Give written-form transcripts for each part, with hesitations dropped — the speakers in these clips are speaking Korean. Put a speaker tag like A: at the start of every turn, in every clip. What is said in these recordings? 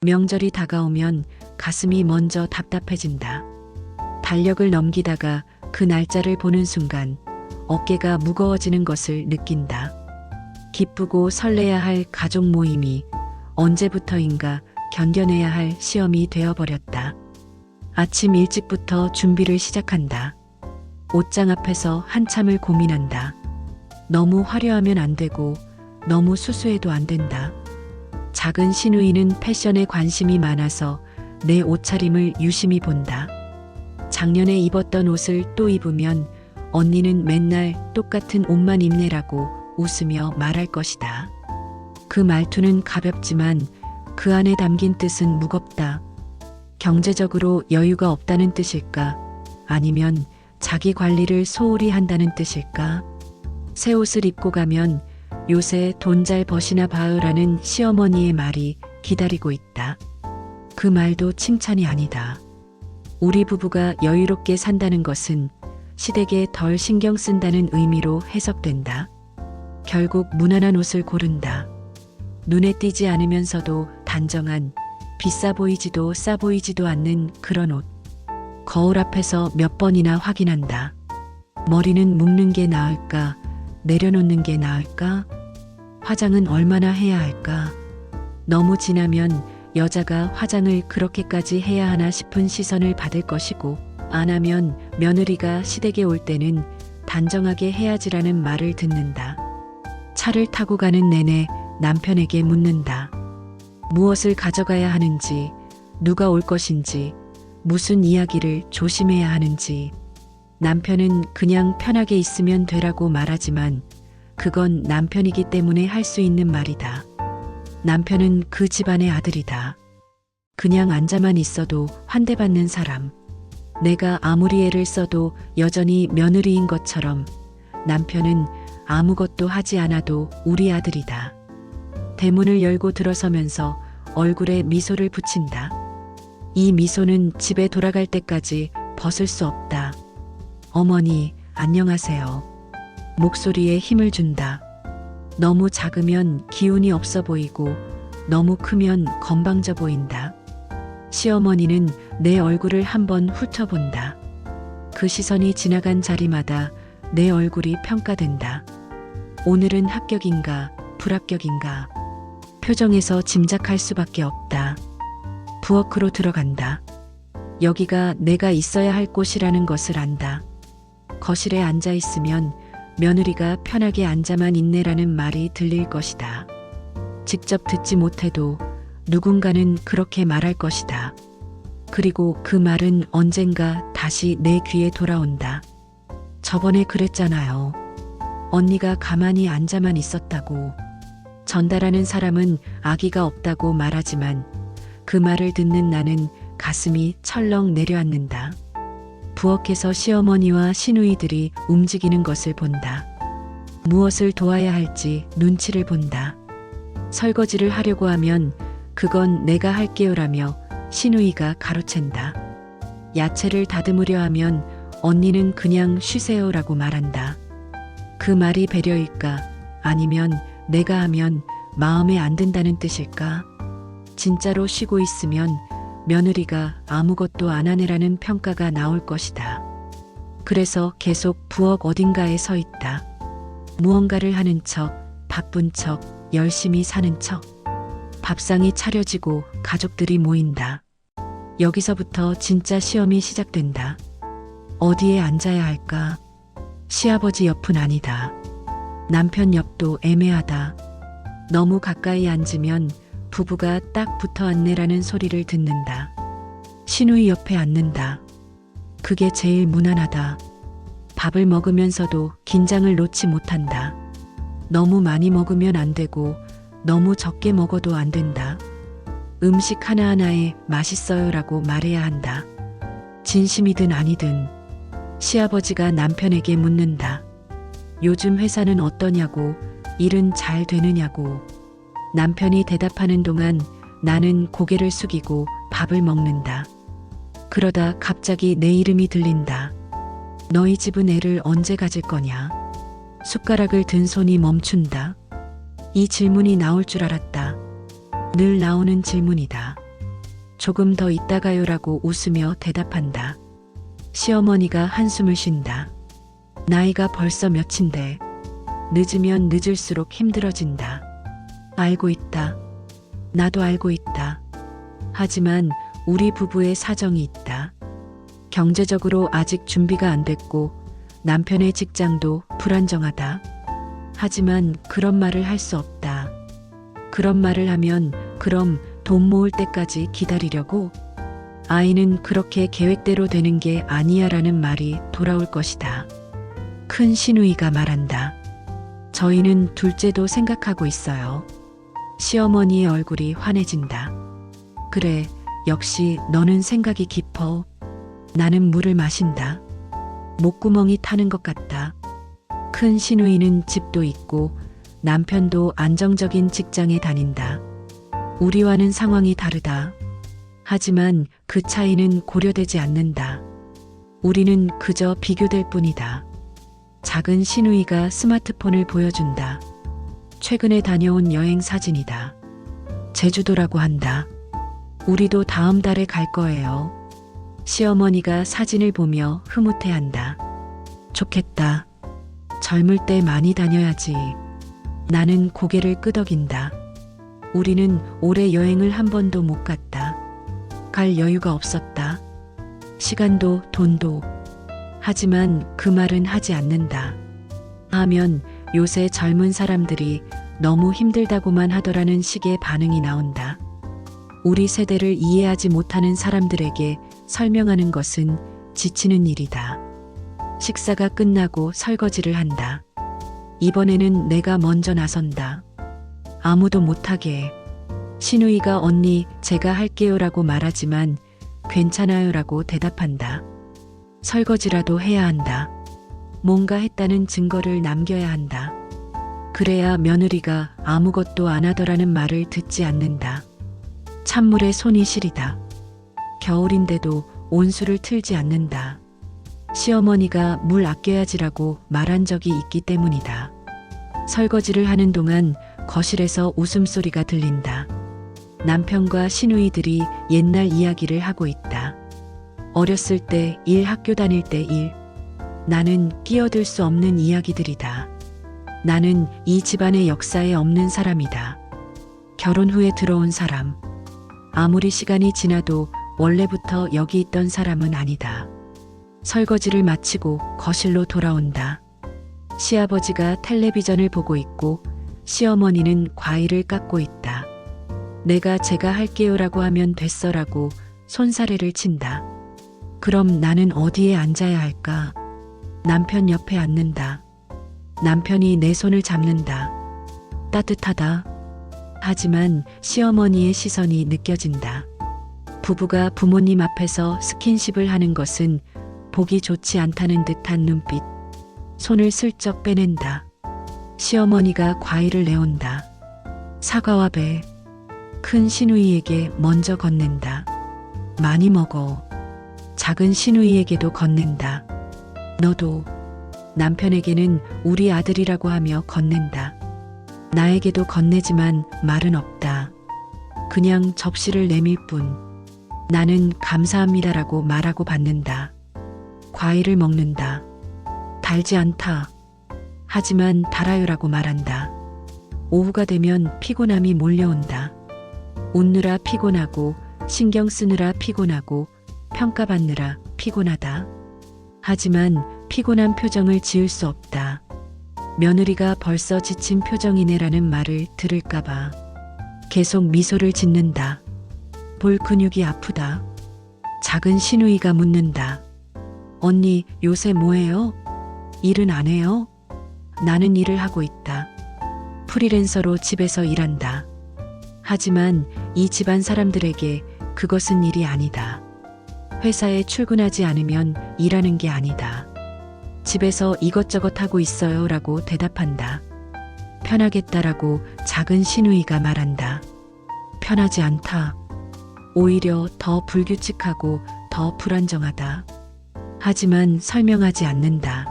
A: 명절이 다가오면 가슴이 먼저 답답해진다. 달력을 넘기다가 그 날짜를 보는 순간 어깨가 무거워지는 것을 느낀다. 기쁘고 설레야 할 가족 모임이 언제부터인가 견뎌내야 할 시험이 되어버렸다. 아침 일찍부터 준비를 시작한다. 옷장 앞에서 한참을 고민한다. 너무 화려하면 안 되고 너무 수수해도 안 된다. 작은 시누이는 패션에 관심이 많아서 내 옷차림을 유심히 본다. 작년에 입었던 옷을 또 입으면 언니는 맨날 똑같은 옷만 입네라고 웃으며 말할 것이다. 그 말투는 가볍지만 그 안에 담긴 뜻은 무겁다. 경제적으로 여유가 없다는 뜻일까? 아니면 자기 관리를 소홀히 한다는 뜻일까? 새 옷을 입고 가면 요새 돈 잘 버시나 봐요라는 시어머니의 말이 기다리고 있다. 그 말도 칭찬이 아니다. 우리 부부가 여유롭게 산다는 것은 시댁에 덜 신경 쓴다는 의미로 해석된다. 결국 무난한 옷을 고른다. 눈에 띄지 않으면서도 단정한, 비싸 보이지도 싸 보이지도 않는 그런 옷. 거울 앞에서 몇 번이나 확인한다. 머리는 묶는 게 나을까? 내려놓는 게 나을까? 화장은 얼마나 해야 할까? 너무 진하면 여자가 화장을 그렇게까지 해야 하나 싶은 시선을 받을 것이고, 안 하면 며느리가 시댁에 올 때는 단정하게 해야지라는 말을 듣는다. 차를 타고 가는 내내 남편에게 묻는다. 무엇을 가져가야 하는지, 누가 올 것인지, 무슨 이야기를 조심해야 하는지. 남편은 그냥 편하게 있으면 되라고 말하지만 그건 남편이기 때문에 할 수 있는 말이다. 남편은 그 집안의 아들이다. 그냥 앉아만 있어도 환대받는 사람. 내가 아무리 애를 써도 여전히 며느리인 것처럼 남편은 아무것도 하지 않아도 우리 아들이다. 대문을 열고 들어서면서 얼굴에 미소를 붙인다. 이 미소는 집에 돌아갈 때까지 벗을 수 없다. 어머니, 안녕하세요. 목소리에 힘을 준다. 너무 작으면 기운이 없어 보이고 너무 크면 건방져 보인다. 시어머니는 내 얼굴을 한번 훑어본다. 그 시선이 지나간 자리마다 내 얼굴이 평가된다. 오늘은 합격인가 불합격인가. 표정에서 짐작할 수밖에 없다. 부엌으로 들어간다. 여기가 내가 있어야 할 곳이라는 것을 안다. 거실에 앉아 있으면 며느리가 편하게 앉아만 있네라는 말이 들릴 것이다. 직접 듣지 못해도 누군가는 그렇게 말할 것이다. 그리고 그 말은 언젠가 다시 내 귀에 돌아온다. 저번에 그랬잖아요. 언니가 가만히 앉아만 있었다고. 전달하는 사람은 아기가 없다고 말하지만 그 말을 듣는 나는 가슴이 철렁 내려앉는다. 부엌에서 시어머니와 시누이들이 움직이는 것을 본다. 무엇을 도와야 할지 눈치를 본다. 설거지를 하려고 하면 그건 내가 할게요라며 시누이가 가로챈다. 야채를 다듬으려 하면 언니는 그냥 쉬세요라고 말한다. 그 말이 배려일까? 아니면 내가 하면 마음에 안 든다는 뜻일까? 진짜로 쉬고 있으면 며느리가 아무것도 안 하네라는 평가가 나올 것이다. 그래서 계속 부엌 어딘가에 서 있다. 무언가를 하는 척, 바쁜 척, 열심히 사는 척. 밥상이 차려지고 가족들이 모인다. 여기서부터 진짜 시험이 시작된다. 어디에 앉아야 할까? 시아버지 옆은 아니다. 남편 옆도 애매하다. 너무 가까이 앉으면 부부가 딱 붙어 앉네라는 소리를 듣는다. 시누이 옆에 앉는다. 그게 제일 무난하다. 밥을 먹으면서도 긴장을 놓지 못한다. 너무 많이 먹으면 안 되고 너무 적게 먹어도 안 된다. 음식 하나하나에 맛있어요라고 말해야 한다. 진심이든 아니든. 시아버지가 남편에게 묻는다. 요즘 회사는 어떠냐고, 일은 잘 되느냐고. 남편이 대답하는 동안 나는 고개를 숙이고 밥을 먹는다. 그러다 갑자기 내 이름이 들린다. 너희 집은 애를 언제 가질 거냐? 숟가락을 든 손이 멈춘다. 이 질문이 나올 줄 알았다. 늘 나오는 질문이다. 조금 더 있다가요라고 웃으며 대답한다. 시어머니가 한숨을 쉰다. 나이가 벌써 몇인데 늦으면 늦을수록 힘들어진다. 알고 있다. 나도 알고 있다. 하지만 우리 부부의 사정이 있다. 경제적으로 아직 준비가 안 됐고 남편의 직장도 불안정하다. 하지만 그런 말을 할 수 없다. 그런 말을 하면 그럼 돈 모을 때까지 기다리려고? 아이는 그렇게 계획대로 되는 게 아니야라는 말이 돌아올 것이다. 큰 시누이가 말한다. 저희는 둘째도 생각하고 있어요. 시어머니의 얼굴이 환해진다. 그래, 역시 너는 생각이 깊어. 나는 물을 마신다. 목구멍이 타는 것 같다. 큰 시누이는 집도 있고 남편도 안정적인 직장에 다닌다. 우리와는 상황이 다르다. 하지만 그 차이는 고려되지 않는다. 우리는 그저 비교될 뿐이다. 작은 시누이가 스마트폰을 보여준다. 최근에 다녀온 여행 사진이다. 제주도라고 한다. 우리도 다음 달에 갈 거예요. 시어머니가 사진을 보며 흐뭇해한다. 좋겠다. 젊을 때 많이 다녀야지. 나는 고개를 끄덕인다. 우리는 올해 여행을 한 번도 못 갔다. 갈 여유가 없었다. 시간도 돈도. 하지만 그 말은 하지 않는다. 하면 요새 젊은 사람들이 너무 힘들다고만 하더라는 식의 반응이 나온다. 우리 세대를 이해하지 못하는 사람들에게 설명하는 것은 지치는 일이다. 식사가 끝나고 설거지를 한다. 이번에는 내가 먼저 나선다. 아무도 못하게. 시누이가 언니 제가 할게요라고 말하지만 괜찮아요라고 대답한다. 설거지라도 해야 한다. 뭔가 했다는 증거를 남겨야 한다. 그래야 며느리가 아무것도 안 하더라는 말을 듣지 않는다. 찬물에 손이 시리다. 겨울인데도 온수를 틀지 않는다. 시어머니가 물 아껴야지라고 말한 적이 있기 때문이다. 설거지를 하는 동안 거실에서 웃음소리가 들린다. 남편과 시누이들이 옛날 이야기를 하고 있다. 어렸을 때 일, 학교 다닐 때 일. 나는 끼어들 수 없는 이야기들이다. 나는 이 집안의 역사에 없는 사람이다. 결혼 후에 들어온 사람. 아무리 시간이 지나도 원래부터 여기 있던 사람은 아니다. 설거지를 마치고 거실로 돌아온다. 시아버지가 텔레비전을 보고 있고 시어머니는 과일을 깎고 있다. 내가 제가 할게요라고 하면 됐어라고 손사래를 친다. 그럼 나는 어디에 앉아야 할까? 남편 옆에 앉는다. 남편이 내 손을 잡는다. 따뜻하다. 하지만 시어머니의 시선이 느껴진다. 부부가 부모님 앞에서 스킨십을 하는 것은 보기 좋지 않다는 듯한 눈빛. 손을 슬쩍 빼낸다. 시어머니가 과일을 내온다. 사과와 배. 큰 시누이에게 먼저 건넨다. 많이 먹어. 작은 시누이에게도 건넨다. 너도. 남편에게는 우리 아들이라고 하며 건넨다. 나에게도 건네지만 말은 없다. 그냥 접시를 내밀 뿐. 나는 감사합니다라고 말하고 받는다. 과일을 먹는다. 달지 않다. 하지만 달아요라고 말한다. 오후가 되면 피곤함이 몰려온다. 웃느라 피곤하고 신경 쓰느라 피곤하고 평가받느라 피곤하다. 하지만 피곤한 표정을 지을 수 없다. 며느리가 벌써 지친 표정이네라는 말을 들을까봐 계속 미소를 짓는다. 볼 근육이 아프다. 작은 시누이가 묻는다. 언니 요새 뭐해요? 일은 안 해요? 나는 일을 하고 있다. 프리랜서로 집에서 일한다. 하지만 이 집안 사람들에게 그것은 일이 아니다. 회사에 출근하지 않으면 일하는 게 아니다. 집에서 이것저것 하고 있어요 라고 대답한다. 편하겠다라고 작은 시누이가 말한다. 편하지 않다. 오히려 더 불규칙하고 더 불안정하다. 하지만 설명하지 않는다.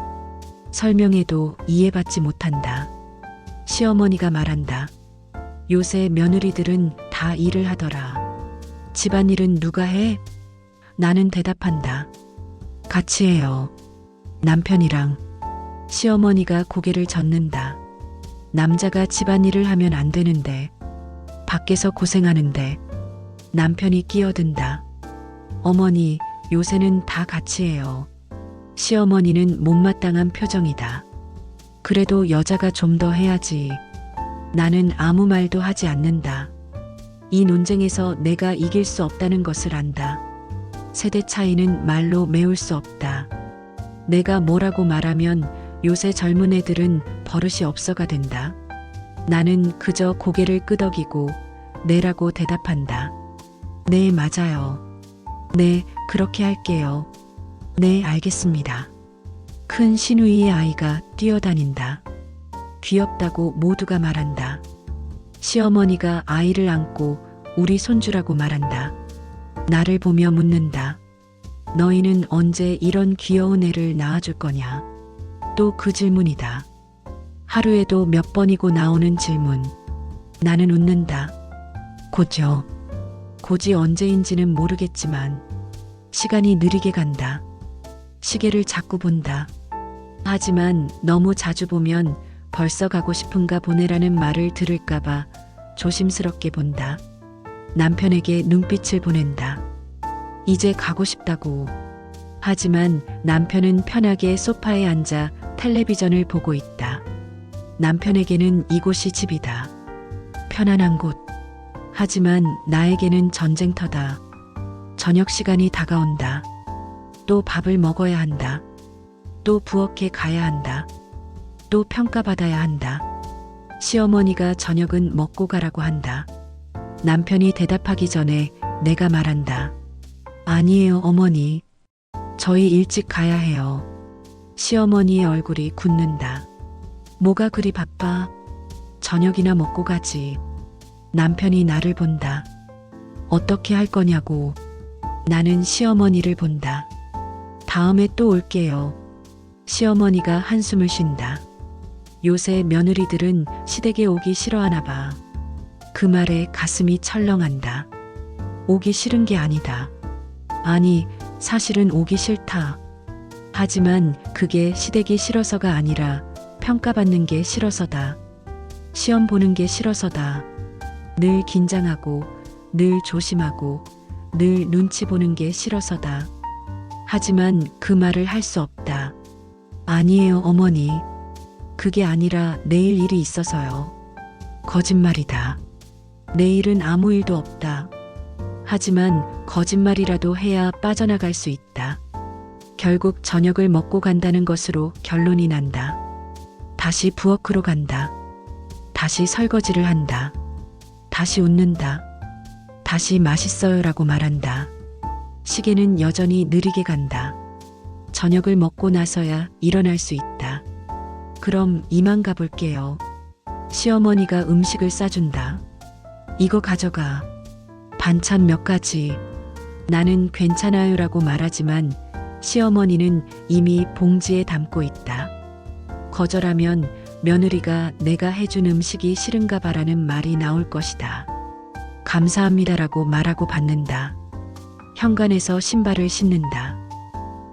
A: 설명해도 이해받지 못한다. 시어머니가 말한다. 요새 며느리들은 다 일을 하더라. 집안일은 누가 해? 나는 대답한다. 같이 해요. 남편이랑. 시어머니가 고개를 젓는다. 남자가 집안일을 하면 안 되는데, 밖에서 고생하는데. 남편이 끼어든다. 어머니, 요새는 다 같이 해요. 시어머니는 못마땅한 표정이다. 그래도 여자가 좀 더 해야지. 나는 아무 말도 하지 않는다. 이 논쟁에서 내가 이길 수 없다는 것을 안다. 세대 차이는 말로 메울 수 없다. 내가 뭐라고 말하면 요새 젊은 애들은 버릇이 없어가 된다. 나는 그저 고개를 끄덕이고 네라고 대답한다. 네, 맞아요. 네, 그렇게 할게요. 네, 알겠습니다. 큰 시누이의 아이가 뛰어다닌다. 귀엽다고 모두가 말한다. 시어머니가 아이를 안고 우리 손주라고 말한다. 나를 보며 묻는다. 너희는 언제 이런 귀여운 애를 낳아줄 거냐? 또 그 질문이다. 하루에도 몇 번이고 나오는 질문. 나는 웃는다. 곧요. 곧이 언제인지는 모르겠지만 시간이 느리게 간다. 시계를 자꾸 본다. 하지만 너무 자주 보면 벌써 가고 싶은가 보네라는 말을 들을까봐 조심스럽게 본다. 남편에게 눈빛을 보낸다. 이제 가고 싶다고. 하지만 남편은 편하게 소파에 앉아 텔레비전을 보고 있다. 남편에게는 이곳이 집이다. 편안한 곳. 하지만 나에게는 전쟁터다. 저녁 시간이 다가온다. 또 밥을 먹어야 한다. 또 부엌에 가야 한다. 또 평가받아야 한다. 시어머니가 저녁은 먹고 가라고 한다. 남편이 대답하기 전에 내가 말한다. 아니에요, 어머니. 저희 일찍 가야 해요. 시어머니의 얼굴이 굳는다. 뭐가 그리 바빠? 저녁이나 먹고 가지. 남편이 나를 본다. 어떻게 할 거냐고. 나는 시어머니를 본다. 다음에 또 올게요. 시어머니가 한숨을 쉰다. 요새 며느리들은 시댁에 오기 싫어하나 봐. 그 말에 가슴이 철렁한다. 오기 싫은 게 아니다. 아니, 사실은 오기 싫다. 하지만 그게 시댁이 싫어서가 아니라 평가받는 게 싫어서다. 시험 보는 게 싫어서다. 늘 긴장하고, 늘 조심하고, 늘 눈치 보는 게 싫어서다. 하지만 그 말을 할 수 없다. 아니에요, 어머니. 그게 아니라 내일 일이 있어서요. 거짓말이다. 내일은 아무 일도 없다. 하지만 거짓말이라도 해야 빠져나갈 수 있다. 결국 저녁을 먹고 간다는 것으로 결론이 난다. 다시 부엌으로 간다. 다시 설거지를 한다. 다시 웃는다. 다시 맛있어요라고 말한다. 시계는 여전히 느리게 간다. 저녁을 먹고 나서야 일어날 수 있다. 그럼 이만 가볼게요. 시어머니가 음식을 싸준다. 이거 가져가. 반찬 몇 가지. 나는 괜찮아요라고 말하지만 시어머니는 이미 봉지에 담고 있다. 거절하면 며느리가 내가 해준 음식이 싫은가 봐라는 말이 나올 것이다. 감사합니다라고 말하고 받는다. 현관에서 신발을 신는다.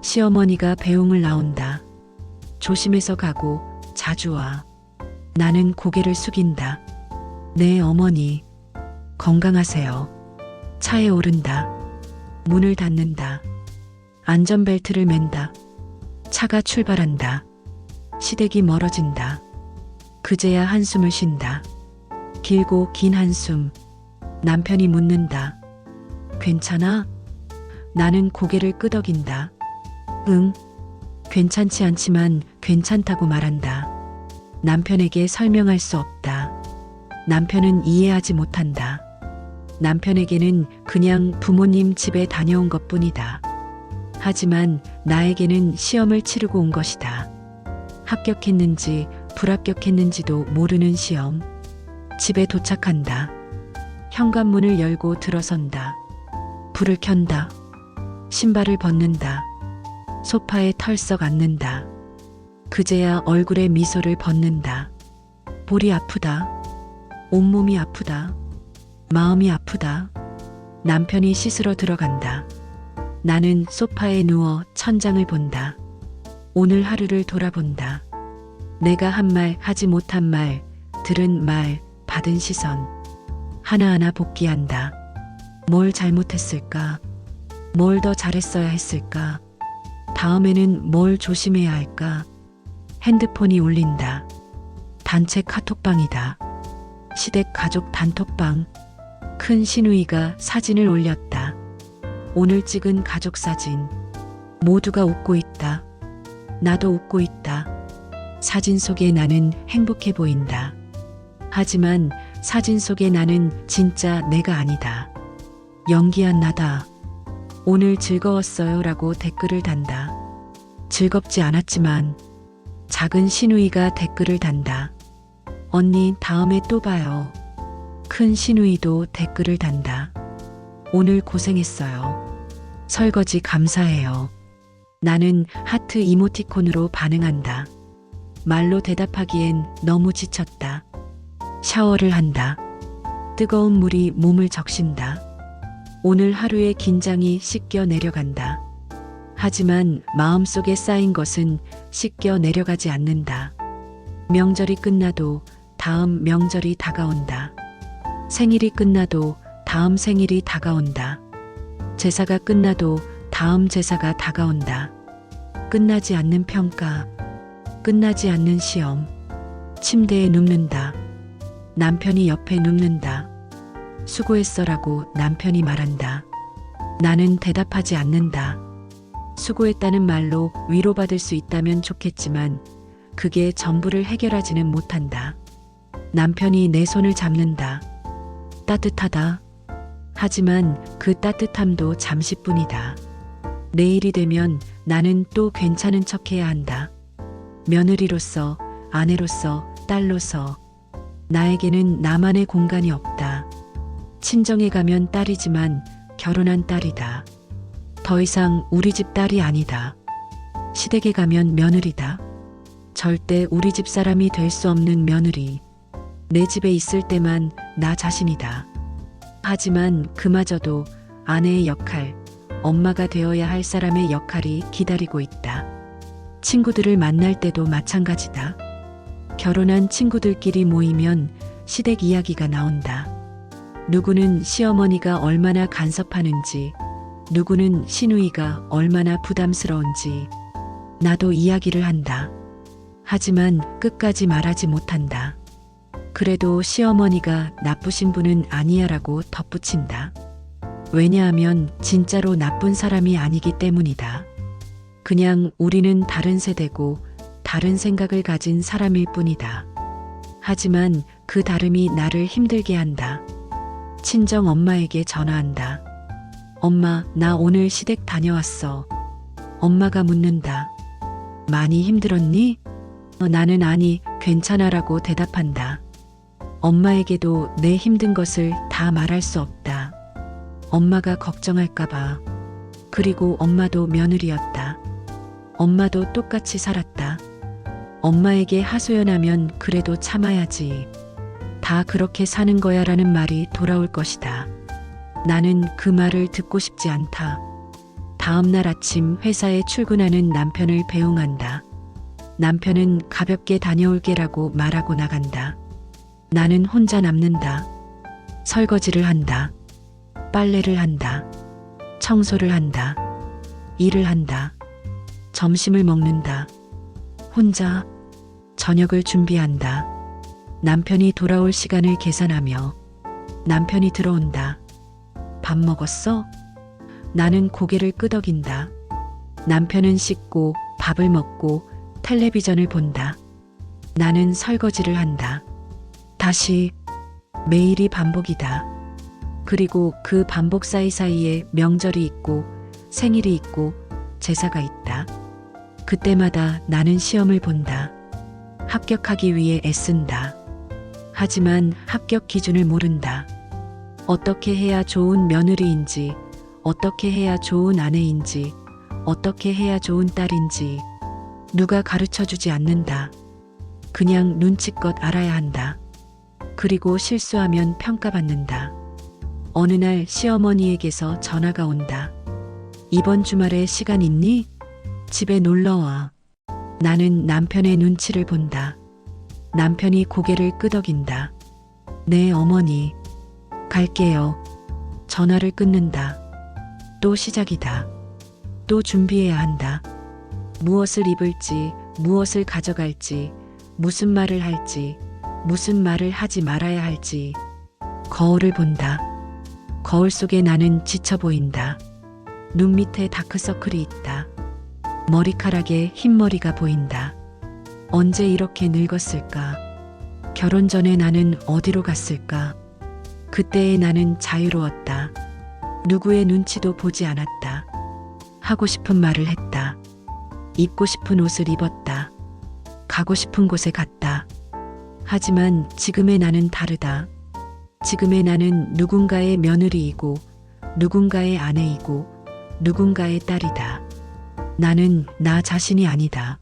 A: 시어머니가 배웅을 나온다. 조심해서 가고 자주 와. 나는 고개를 숙인다. 네, 어머니. 건강하세요. 차에 오른다. 문을 닫는다. 안전벨트를 맨다. 차가 출발한다. 시댁이 멀어진다. 그제야 한숨을 쉰다. 길고 긴 한숨. 남편이 묻는다. 괜찮아? 나는 고개를 끄덕인다. 응. 괜찮지 않지만 괜찮다고 말한다. 남편에게 설명할 수 없다. 남편은 이해하지 못한다. 남편에게는 그냥 부모님 집에 다녀온 것뿐이다. 하지만 나에게는 시험을 치르고 온 것이다. 합격했는지 불합격했는지도 모르는 시험. 집에 도착한다. 현관문을 열고 들어선다. 불을 켠다. 신발을 벗는다. 소파에 털썩 앉는다. 그제야 얼굴에 미소를 벗는다. 볼이 아프다. 온몸이 아프다. 마음이 아프다. 남편이 씻으러 들어간다. 나는 소파에 누워 천장을 본다. 오늘 하루를 돌아본다. 내가 한 말, 하지 못한 말, 들은 말, 받은 시선. 하나하나 복귀한다. 뭘 잘못했을까? 뭘 더 잘했어야 했을까? 다음에는 뭘 조심해야 할까? 핸드폰이 울린다. 단체 카톡방이다. 시댁 가족 단톡방. 큰 시누이가 사진을 올렸다. 오늘 찍은 가족 사진. 모두가 웃고 있다. 나도 웃고 있다. 사진 속에 나는 행복해 보인다. 하지만 사진 속에 나는 진짜 내가 아니다. 연기한 나다. 오늘 즐거웠어요 라고 댓글을 단다. 즐겁지 않았지만 작은 시누이가 댓글을 단다. 언니 다음에 또 봐요. 큰 시누이도 댓글을 단다. 오늘 고생했어요. 설거지 감사해요. 나는 하트 이모티콘으로 반응한다. 말로 대답하기엔 너무 지쳤다. 샤워를 한다. 뜨거운 물이 몸을 적신다. 오늘 하루의 긴장이 씻겨 내려간다. 하지만 마음속에 쌓인 것은 씻겨 내려가지 않는다. 명절이 끝나도 다음 명절이 다가온다. 생일이 끝나도 다음 생일이 다가온다. 제사가 끝나도 다음 제사가 다가온다. 끝나지 않는 평가, 끝나지 않는 시험. 침대에 눕는다. 남편이 옆에 눕는다. 수고했어라고 남편이 말한다. 나는 대답하지 않는다. 수고했다는 말로 위로받을 수 있다면 좋겠지만 그게 전부를 해결하지는 못한다. 남편이 내 손을 잡는다. 따뜻하다. 하지만 그 따뜻함도 잠시뿐이다. 내일이 되면 나는 또 괜찮은 척해야 한다. 며느리로서, 아내로서, 딸로서 나에게는 나만의 공간이 없다. 친정에 가면 딸이지만 결혼한 딸이다. 더 이상 우리 집 딸이 아니다. 시댁에 가면 며느리다. 절대 우리 집 사람이 될 수 없는 며느리. 내 집에 있을 때만 나 자신이다. 하지만 그마저도 아내의 역할, 엄마가 되어야 할 사람의 역할이 기다리고 있다. 친구들을 만날 때도 마찬가지다. 결혼한 친구들끼리 모이면 시댁 이야기가 나온다. 누구는 시어머니가 얼마나 간섭하는지, 누구는 시누이가 얼마나 부담스러운지. 나도 이야기를 한다. 하지만 끝까지 말하지 못한다. 그래도 시어머니가 나쁘신 분은 아니야라고 덧붙인다. 왜냐하면 진짜로 나쁜 사람이 아니기 때문이다. 그냥 우리는 다른 세대고 다른 생각을 가진 사람일 뿐이다. 하지만 그 다름이 나를 힘들게 한다. 친정 엄마에게 전화한다. 엄마, 나 오늘 시댁 다녀왔어. 엄마가 묻는다. 많이 힘들었니? 나는 아니, 괜찮아라고 대답한다. 엄마에게도 내 힘든 것을 다 말할 수 없다. 엄마가 걱정할까봐. 그리고 엄마도 며느리였다. 엄마도 똑같이 살았다. 엄마에게 하소연하면 그래도 참아야지. 다 그렇게 사는 거야 라는 말이 돌아올 것이다. 나는 그 말을 듣고 싶지 않다. 다음 날 아침 회사에 출근하는 남편을 배웅한다. 남편은 가볍게 다녀올게라고 말하고 나간다. 나는 혼자 남는다. 설거지를 한다. 빨래를 한다. 청소를 한다. 일을 한다. 점심을 먹는다. 혼자 저녁을 준비한다. 남편이 돌아올 시간을 계산하며 남편이 들어온다. 밥 먹었어? 나는 고개를 끄덕인다. 남편은 씻고 밥을 먹고 텔레비전을 본다. 나는 설거지를 한다. 다시 매일이 반복이다. 그리고 그 반복 사이사이에 명절이 있고 생일이 있고 제사가 있다. 그때마다 나는 시험을 본다. 합격하기 위해 애쓴다. 하지만 합격 기준을 모른다. 어떻게 해야 좋은 며느리인지, 어떻게 해야 좋은 아내인지, 어떻게 해야 좋은 딸인지 누가 가르쳐주지 않는다. 그냥 눈치껏 알아야 한다. 그리고 실수하면 평가받는다. 어느 날 시어머니에게서 전화가 온다. 이번 주말에 시간 있니? 집에 놀러 와. 나는 남편의 눈치를 본다. 남편이 고개를 끄덕인다. 네, 어머니. 갈게요. 전화를 끊는다. 또 시작이다. 또 준비해야 한다. 무엇을 입을지, 무엇을 가져갈지, 무슨 말을 할지, 무슨 말을 하지 말아야 할지. 거울을 본다. 거울 속에 나는 지쳐 보인다. 눈 밑에 다크서클이 있다. 머리카락에 흰머리가 보인다. 언제 이렇게 늙었을까? 결혼 전에 나는 어디로 갔을까? 그때의 나는 자유로웠다. 누구의 눈치도 보지 않았다. 하고 싶은 말을 했다. 입고 싶은 옷을 입었다. 가고 싶은 곳에 갔다. 하지만 지금의 나는 다르다. 지금의 나는 누군가의 며느리이고, 누군가의 아내이고, 누군가의 딸이다. 나는 나 자신이 아니다.